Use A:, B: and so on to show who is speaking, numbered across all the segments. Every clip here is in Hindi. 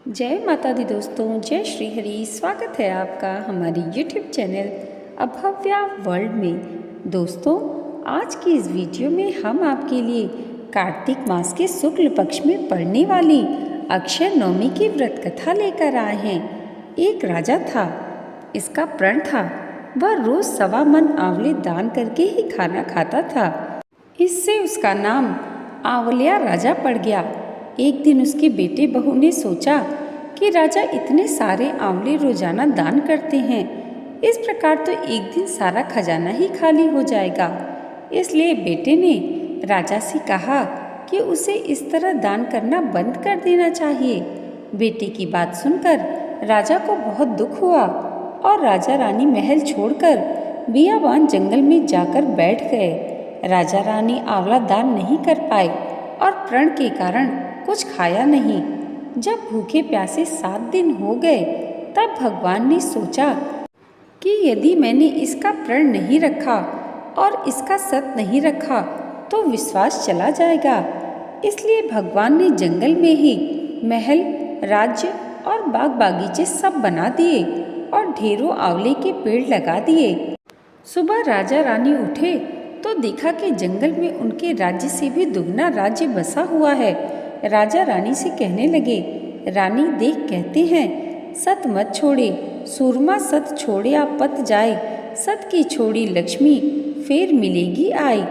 A: जय माता दी दोस्तों, जय श्री हरि। स्वागत है आपका हमारी YouTube चैनल अभव्या वर्ल्ड में। दोस्तों, आज की इस वीडियो में हम आपके लिए कार्तिक मास के शुक्ल पक्ष में पड़ने वाली अक्षय नवमी की व्रत कथा लेकर आए हैं। एक राजा था, इसका प्रण था वह रोज 1.25 मन आंवले दान करके ही खाना खाता था। इससे उसका नाम आंवलिया राजा पड़ गया। एक दिन उसके बेटे बहू ने सोचा कि राजा इतने सारे आंवले रोजाना दान करते हैं, इस प्रकार तो एक दिन सारा खजाना ही खाली हो जाएगा। इसलिए बेटे ने राजा से कहा कि उसे इस तरह दान करना बंद कर देना चाहिए। बेटे की बात सुनकर राजा को बहुत दुख हुआ और राजा रानी महल छोड़कर बियाबान जंगल में जाकर बैठ गए। राजा रानी आंवला दान नहीं कर पाए और प्रण के कारण कुछ खाया नहीं। जब भूखे प्यासे 7 दिन हो गए तब भगवान ने सोचा कि यदि मैंने इसका प्रण नहीं रखा और इसका सत नहीं रखा तो विश्वास चला जाएगा। इसलिए भगवान ने जंगल में ही महल, राज्य और बाग बागीचे सब बना दिए और ढेरों आंवले के पेड़ लगा दिए। सुबह राजा रानी उठे तो देखा कि जंगल में उनके राज्य से भी दुगना राज्य बसा हुआ है। राजा रानी से कहने लगे, रानी देख कहते हैं, सत मत छोड़े सूरमा सत छोड़े आप पत जाए, सत की छोड़ी लक्ष्मी फिर मिलेगी आई।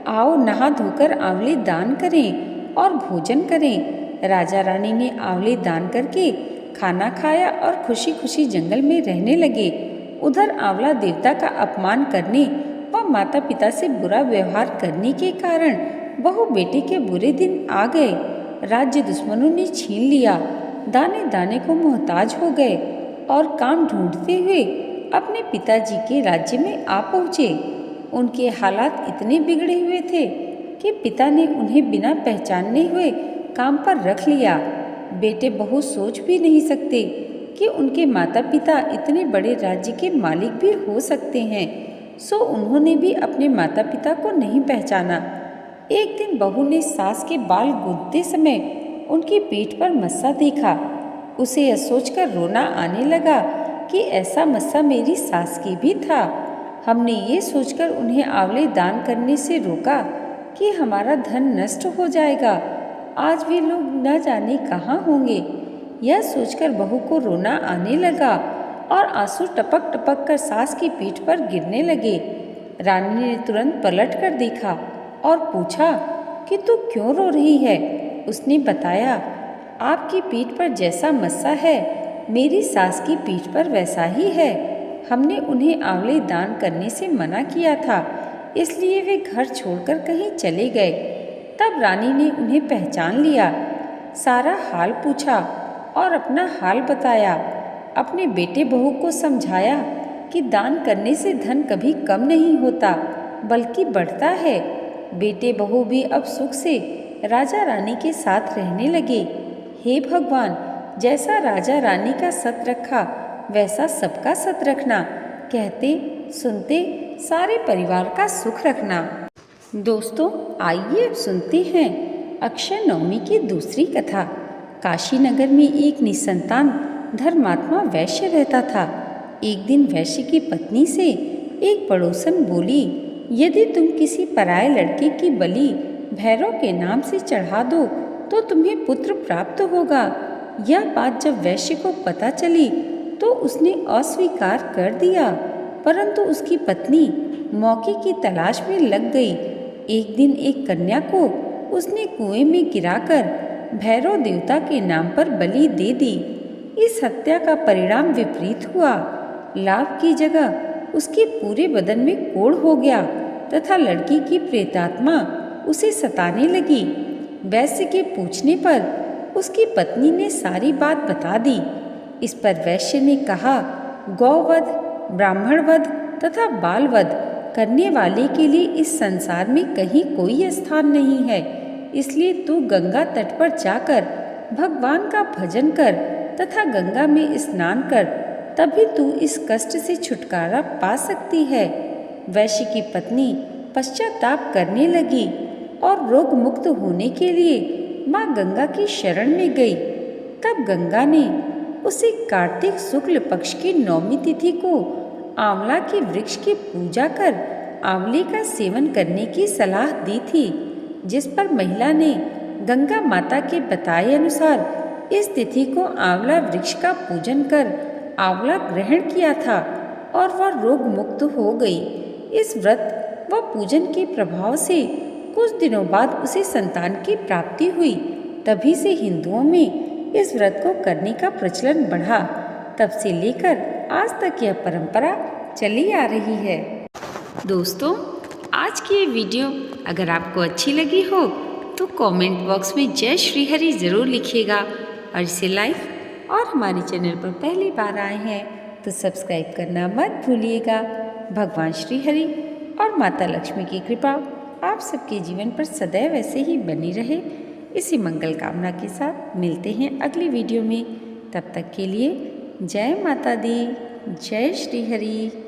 A: आओ नहा धोकर आंवले दान करें और भोजन करें। राजा रानी ने आंवले दान करके खाना खाया और खुशी खुशी जंगल में रहने लगे। उधर आंवला देवता का अपमान करने व माता पिता से बुरा व्यवहार करने के कारण बहू बेटे के बुरे दिन आ गए। राज्य दुश्मनों ने छीन लिया, दाने दाने को मोहताज हो गए और काम ढूंढते हुए अपने पिताजी के राज्य में आ पहुँचे। उनके हालात इतने बिगड़े हुए थे कि पिता ने उन्हें बिना पहचाने हुए काम पर रख लिया। बेटे बहू सोच भी नहीं सकते कि उनके माता पिता इतने बड़े राज्य के मालिक भी हो सकते हैं, सो उन्होंने भी अपने माता पिता को नहीं पहचाना। एक दिन बहू ने सास के बाल गूंथते समय उनकी पीठ पर मस्सा देखा। उसे यह सोचकर रोना आने लगा कि ऐसा मस्सा मेरी सास की भी था। हमने ये सोचकर उन्हें आंवले दान करने से रोका कि हमारा धन नष्ट हो जाएगा, आज वे लोग न जाने कहाँ होंगे। यह सोचकर बहू को रोना आने लगा और आंसू टपक टपक कर सास की पीठ पर गिरने लगे। रानी ने तुरंत पलट कर देखा और पूछा कि तू क्यों रो रही है। उसने बताया, आपकी पीठ पर जैसा मस्सा है मेरी सास की पीठ पर वैसा ही है। हमने उन्हें आंवले दान करने से मना किया था, इसलिए वे घर छोड़कर कहीं चले गए। तब रानी ने उन्हें पहचान लिया, सारा हाल पूछा और अपना हाल बताया। अपने बेटे बहू को समझाया कि दान करने से धन कभी कम नहीं होता बल्कि बढ़ता है। बेटे बहू भी अब सुख से राजा रानी के साथ रहने लगे। हे भगवान, जैसा राजा रानी का सत रखा वैसा सबका सत रखना, कहते सुनते सारे परिवार का सुख रखना। दोस्तों, आइए अब सुनते हैं अक्षय नवमी की दूसरी कथा। काशी नगर में एक निसंतान धर्मात्मा वैश्य रहता था। एक दिन वैश्य की पत्नी से एक पड़ोसन बोली, यदि तुम किसी पराये लड़के की बलि भैरव के नाम से चढ़ा दो तो तुम्हें पुत्र प्राप्त होगा। यह बात जब वैश्य को पता चली तो उसने अस्वीकार कर दिया, परंतु उसकी पत्नी मौके की तलाश में लग गई। एक दिन एक कन्या को उसने कुएं में गिराकर भैरव देवता के नाम पर बलि दे दी। इस हत्या का परिणाम विपरीत हुआ। लाभ की जगह उसके पूरे बदन में कोढ़ हो गया तथा लड़की की प्रेतात्मा उसे सताने लगी। वैश्य के पूछने पर उसकी पत्नी ने सारी बात बता दी। इस पर वैश्य ने कहा, गौवध, ब्राह्मणवध तथा बालवध करने वाले के लिए इस संसार में कहीं कोई स्थान नहीं है। इसलिए तू गंगा तट पर जाकर भगवान का भजन कर तथा गंगा में स्नान कर, तभी तू इस कष्ट से छुटकारा पा सकती है। वैश्य की पत्नी पश्चाताप करने लगी और रोग मुक्त होने के लिए माँ गंगा की शरण में गई। तब गंगा ने उसे कार्तिक शुक्ल पक्ष की नौमी तिथि को आंवला के वृक्ष की पूजा कर आंवले का सेवन करने की सलाह दी थी, जिस पर महिला ने गंगा माता के बताए अनुसार इस तिथि को आंवला वृक्ष का पूजन कर आंवला ग्रहण किया था और वह रोग मुक्त हो गई। इस व्रत व पूजन के प्रभाव से कुछ दिनों बाद उसे संतान की प्राप्ति हुई। तभी से हिंदुओं में इस व्रत को करने का प्रचलन बढ़ा। तब से लेकर आज तक यह परंपरा चली आ रही है। दोस्तों, आज की ये वीडियो अगर आपको अच्छी लगी हो तो कमेंट बॉक्स में जय श्री हरि ज़रूर लिखिएगा और इसे लाइक और हमारे चैनल पर पहली बार आए हैं तो सब्सक्राइब करना मत भूलिएगा। भगवान श्री हरि और माता लक्ष्मी की कृपा आप सबके जीवन पर सदैव ऐसे ही बनी रहे, इसी मंगल कामना के साथ मिलते हैं अगली वीडियो में। तब तक के लिए जय माता दी, जय श्री हरि।